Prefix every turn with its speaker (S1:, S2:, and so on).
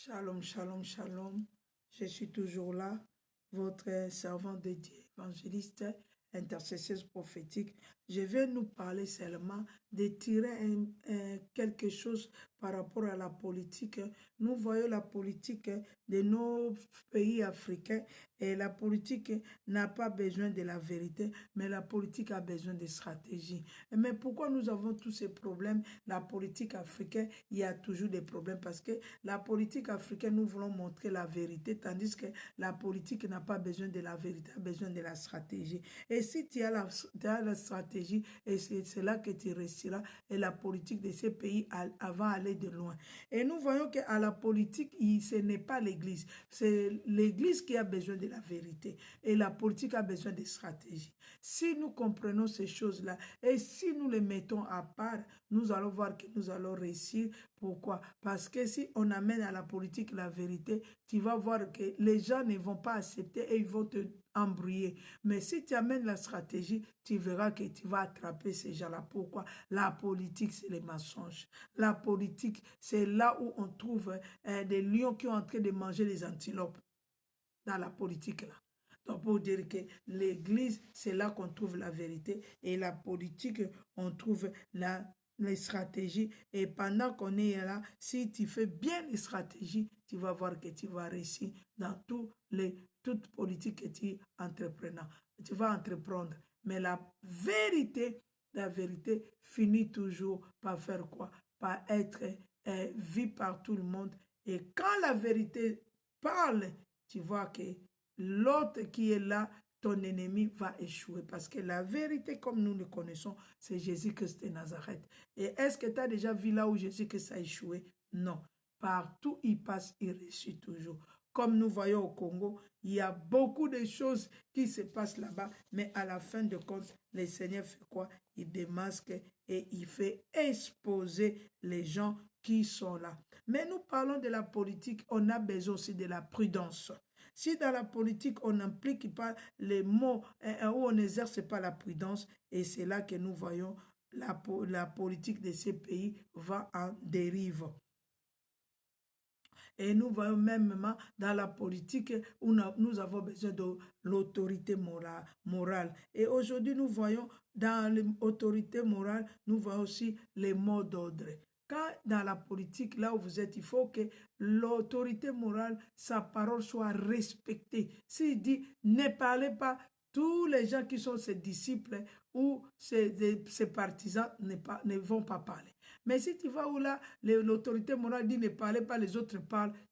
S1: Shalom, shalom, shalom. Je suis toujours là, votre servant de Dieu, évangéliste, intercesseuse prophétique. Je vais nous parler seulement de tirer quelque chose par rapport à la politique. Nous voyons la politique de nos pays africains et la politique n'a pas besoin de la vérité, mais la politique a besoin de stratégie. Mais pourquoi nous avons tous ces problèmes? La politique africaine, il y a toujours des problèmes parce que la politique africaine, nous voulons montrer la vérité, tandis que la politique n'a pas besoin de la vérité, a besoin de la stratégie. Et si tu as la stratégie, et c'est là que tu réussiras, et la politique de ces pays va aller de loin. Et nous voyons qu'à la politique, ce n'est pas l'Église, c'est l'Église qui a besoin de la vérité, et la politique a besoin de stratégie. Si nous comprenons ces choses-là, et si nous les mettons à part, nous allons voir que nous allons réussir. Pourquoi? Parce que si on amène à la politique la vérité, tu vas voir que les gens ne vont pas accepter et ils vont te embrouiller. Mais si tu amènes la stratégie, tu verras que tu vas attraper ces gens-là. Pourquoi? La politique, c'est les mensonges. La politique, c'est là où on trouve des lions qui sont en train de manger les antilopes. Dans la politique, là. Donc, pour dire que l'Église, c'est là qu'on trouve la vérité. Et la politique, on trouve les stratégies. Et pendant qu'on est là, si tu fais bien les stratégies, tu vas voir que tu vas réussir dans toute politique que tu tu vas entreprendre. Mais la vérité finit toujours par faire quoi? Par être vue par tout le monde. Et quand la vérité parle, tu vois que l'autre qui est là, ton ennemi va échouer. Parce que la vérité, comme nous le connaissons, c'est Jésus-Christ de Nazareth. Et est-ce que tu as déjà vu là où Jésus-Christ a échoué? Non. Partout il passe, il réussit toujours. Comme nous voyons au Congo, il y a beaucoup de choses qui se passent là-bas, mais à la fin de compte, le Seigneur fait quoi? Il démasque et il fait exposer les gens qui sont là. Mais nous parlons de la politique, on a besoin aussi de la prudence. Si dans la politique, on n'implique pas les mots où on n'exerce pas la prudence, et c'est là que nous voyons la politique de ces pays va en dérive. Et nous voyons même dans la politique où nous avons besoin de l'autorité morale. Et aujourd'hui, nous voyons dans l'autorité morale, nous voyons aussi les mots d'ordre. Quand dans la politique, là où vous êtes, il faut que l'autorité morale, sa parole soit respectée. S'il dit, ne parlez pas, tous les gens qui sont ses disciples ou ses partisans ne vont pas parler. Mais si tu vas où là, l'autorité morale dit ne parlez pas, les autres parlent,